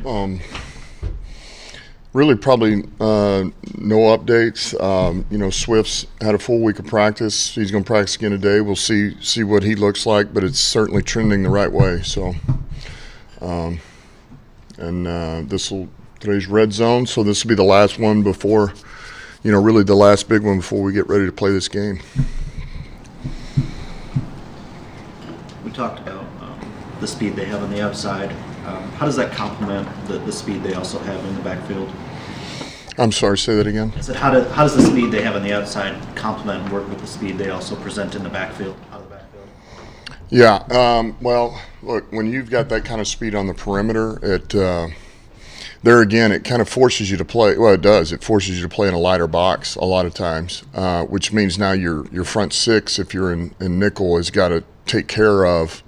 Um, Really, probably no updates. Swift's had a full week of practice. He's going to practice again today. We'll see what he looks like, but it's certainly trending the right way. So, today's red zone. So this will be the last one before, really the last big one before we get ready to play this game. We talked about the speed they have on the outside. How does that complement the speed they also have in the backfield? I'm sorry, say that again. I said, how does the speed they have on the outside complement and work with the speed they also present in the backfield? Out of the backfield? Yeah. Well, look, when you've got that kind of speed on the perimeter, there again, it kind of forces you to play. Well, it does. It forces you to play in a lighter box a lot of times, which means now your front six, if you're in nickel, has got to take care of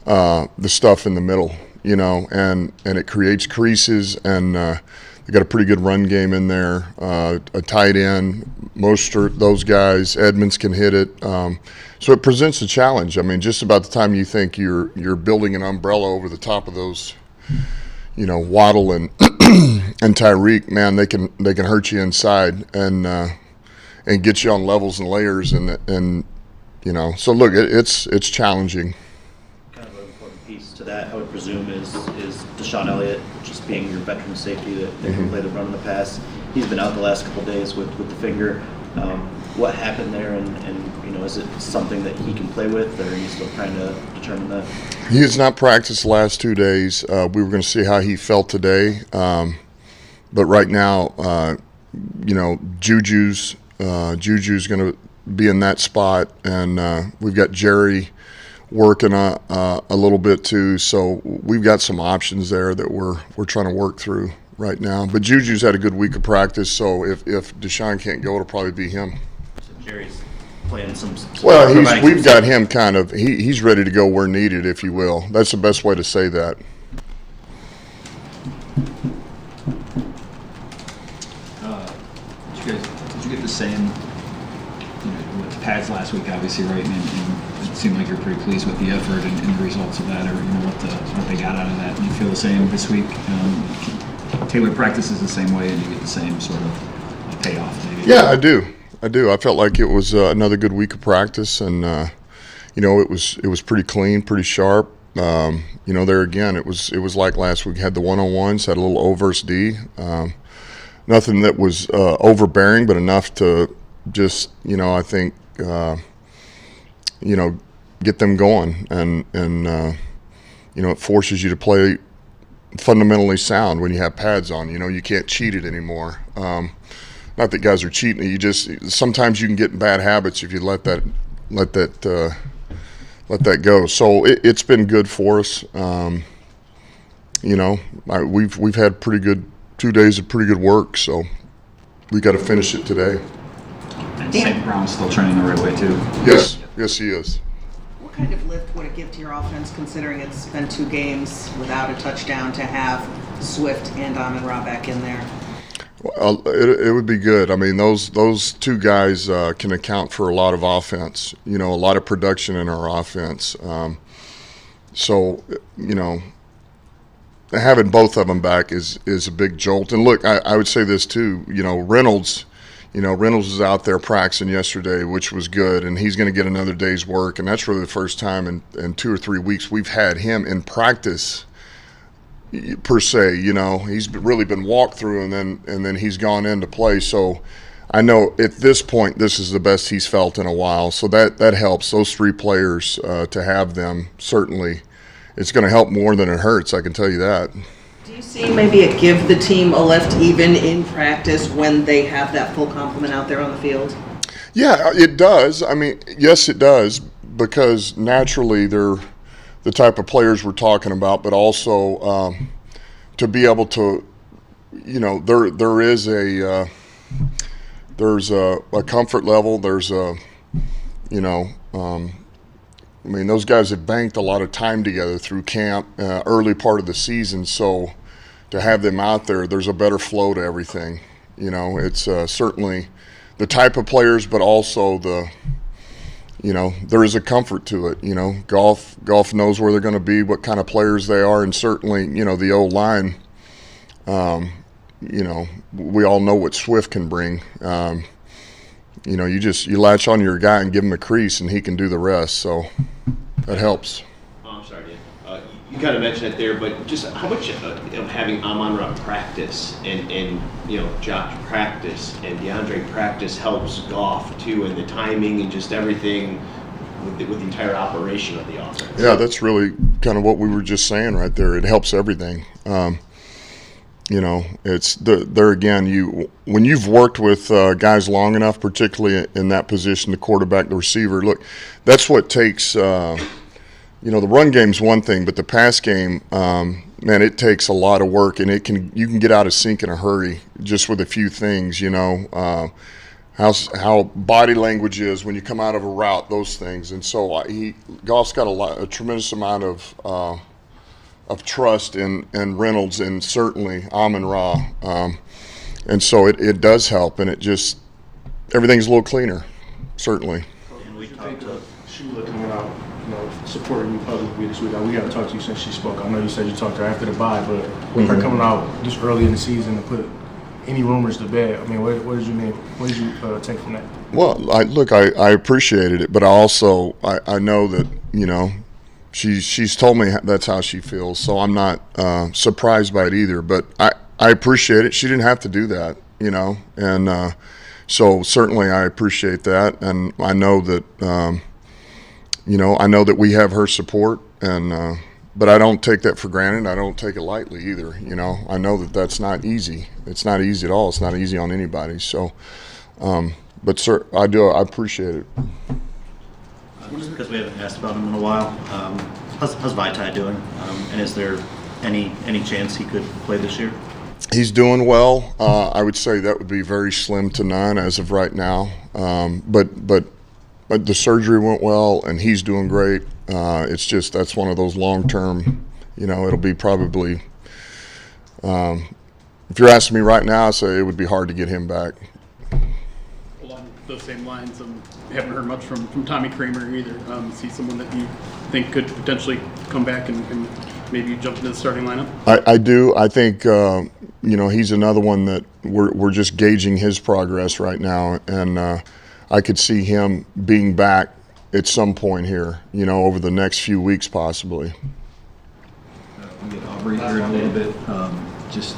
the stuff in the middle, and it creates creases, and they got a pretty good run game in there. A tight end, Mostert, those guys, Edmonds can hit it. So it presents a challenge. I mean, just about the time you think you're building an umbrella over the top of those, Waddle and and Tyreek, man, they can hurt you inside and get you on levels and layers and So look, it's challenging. Kind of an important piece to that, I would presume, is Deshaun Elliott, just being your veteran safety that can play the run and the pass. He's been out the last couple of days with the finger. What happened there, and is it something that he can play with, or are you still trying to determine that? He has not practiced the last 2 days. We were going to see how he felt today, but right now, Juju's going to be in that spot, and we've got Jerry working a little bit too. So we've got some options there that we're trying to work through right now. But Juju's had a good week of practice, so if Deshaun can't go, it'll probably be him. So Jerry's playing some. Well, we've got him kind of. He's ready to go where needed, if you will. That's the best way to say that. Did you get the same with the pads last week, obviously, right? And it seemed like you're pretty pleased with the effort and the results of that, or what they got out of that. And you feel the same this week? Taylor practices the same way, and you get the same sort of payoff, maybe? Yeah, I do. I felt like it was another good week of practice, and it was pretty clean, pretty sharp. There again, it was like last week. Had the one-on-ones, had a little O versus D. Nothing that was overbearing, but enough to just I think get them going, and it forces you to play fundamentally sound when you have pads on. You can't cheat it anymore. Not that guys are cheating. Sometimes you can get in bad habits if you let that go. So it's been good for us. We've had pretty good 2 days of pretty good work. So we got to finish it today. And St. Brown's still trending the right way too. Yes, he is. What kind of lift would it give to your offense, considering it's been 2 games without a touchdown, to have Swift and Amon-Ra back in there? Well, it would be good. I mean, those 2 guys can account for a lot of offense. A lot of production in our offense. Having both of them back is a big jolt. And look, I would say this too. Reynolds is out there practicing yesterday, which was good, and he's going to get another day's work. And that's really the first time in 2 or 3 weeks we've had him in practice per se. He's really been walked through, and then he's gone into play. So I know at this point this is the best he's felt in a while. So that helps. Those 3 players to have them, certainly it's going to help more than it hurts. I can tell you that. Do you see maybe it give the team a lift even in practice when they have that full complement out there on the field? Yeah, it does. I mean, yes, it does, because naturally they're the type of players we're talking about, but also to be able to, there's a comfort level. There's those guys have banked a lot of time together through camp, early part of the season. So to have them out there, there's a better flow to everything. It's certainly the type of players, but also the there is a comfort to it. Golf knows where they're going to be, what kind of players they are, and certainly, the O-line, we all know what Swift can bring. You latch on your guy and give him a crease, and he can do the rest. So that helps. Oh, I'm sorry, Dan. You kind of mentioned it there, but just how much of having Amon-Ra practice and Josh practice and DeAndre practice helps Goff too, and the timing and just everything with the entire operation of the offense? Yeah, that's really kind of what we were just saying right there. It helps everything. It's there again. When you've worked with guys long enough, particularly in that position, the quarterback, the receiver. Look, that's what takes. The run game's one thing, but the pass game, man, it takes a lot of work, and you can get out of sync in a hurry just with a few things. How body language is when you come out of a route, those things, and so Goff's got a tremendous amount of trust in Reynolds and certainly Amon-Ra, and so it does help, and everything's a little cleaner, certainly. And we What you talked think to of Sheila coming out, supporting you publicly this week? We got to talk to you since she spoke. I know you said you talked to her after the bye, but with her coming out this early in the season to put any rumors to bed, I mean, what did you take from that? Well, I appreciated it, but I know that she's told me that's how she feels, so I'm not surprised by it either. But I appreciate it. She didn't have to do that, and so certainly I appreciate that, and I know that I know that we have her support, and but I don't take that for granted. I don't take it lightly either. I know that that's not easy. It's not easy at all. It's not easy on anybody. So, but sir, I appreciate it. just because we haven't asked about him in a while. How's Vaitai doing? And is there any chance he could play this year? He's doing well. I would say that would be very slim to none as of right now. But the surgery went well, and he's doing great. It's just that's one of those long-term. It'll be probably. If you're asking me right now, I say it would be hard to get him back. Along those same lines, haven't heard much from Tommy Kramer either. Is he someone that you think could potentially come back and maybe jump into the starting lineup? I do. I think he's another one that we're just gauging his progress right now, and I could see him being back at some point here, over the next few weeks possibly. We'll get Aubrey here in a little bit. Just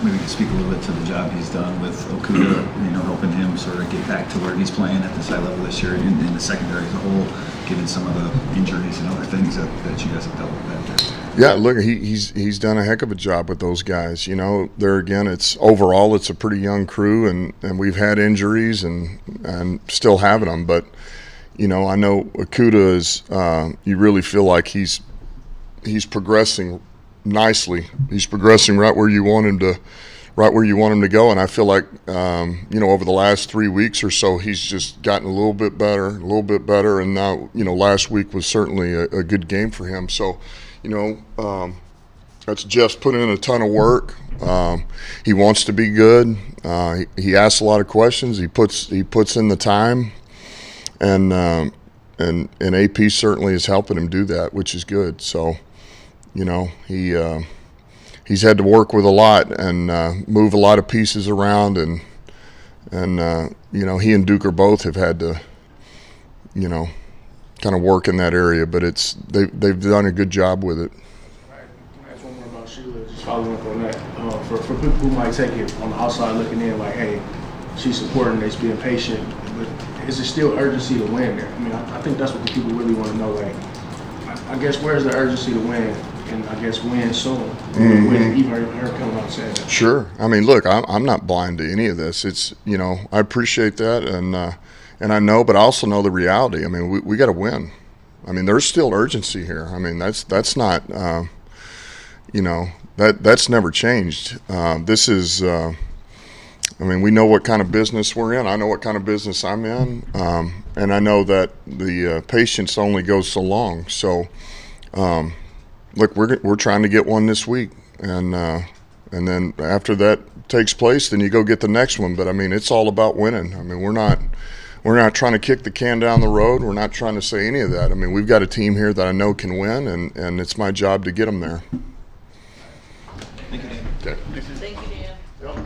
maybe speak a little bit to the job he's done with Okuda, helping him sort of get back to where he's playing at this high level this year in the secondary as a whole, given some of the injuries and other things that you guys have dealt with back there. Yeah, look, he's done a heck of a job with those guys. There again, it's a pretty young crew, and we've had injuries and still having them. But I know Okuda is. You really feel like he's progressing nicely. He's progressing right where you want him to go. And I feel like over the last 3 weeks or so, he's just gotten a little bit better. And now last week was certainly a good game for him. So. That's Jeff's put in a ton of work. He wants to be good. He asks a lot of questions. He puts in the time, and AP certainly is helping him do that, which is good. So, he's had to work with a lot and move a lot of pieces around, and he and Duker both have had to, kind of work in that area, but they've done a good job with it. All right, can I ask one more about Sheila? Just following up on that, for people who might take it on the outside looking in, like, hey, she's supporting this, being patient, but is there still urgency to win there? I mean, I think that's what the people really want to know. Like, I guess where's the urgency to win, and I guess win soon, with even her coming out saying that. Sure. I mean, look, I'm not blind to any of this. It's I appreciate that, and I know, but I also know the reality. I mean, we got to win. I mean, there's still urgency here. I mean, that's not, that's never changed. This is, we know what kind of business we're in. I know what kind of business I'm in, and I know that the patience only goes so long. So, look, we're trying to get one this week, and then after that takes place, then you go get the next one. But I mean, it's all about winning. I mean, we're we're not trying to kick the can down the road. We're not trying to say any of that. I mean, we've got a team here that I know can win, and it's my job to get them there. Thank you, Dan. Okay. Thank you, Dan. Yep.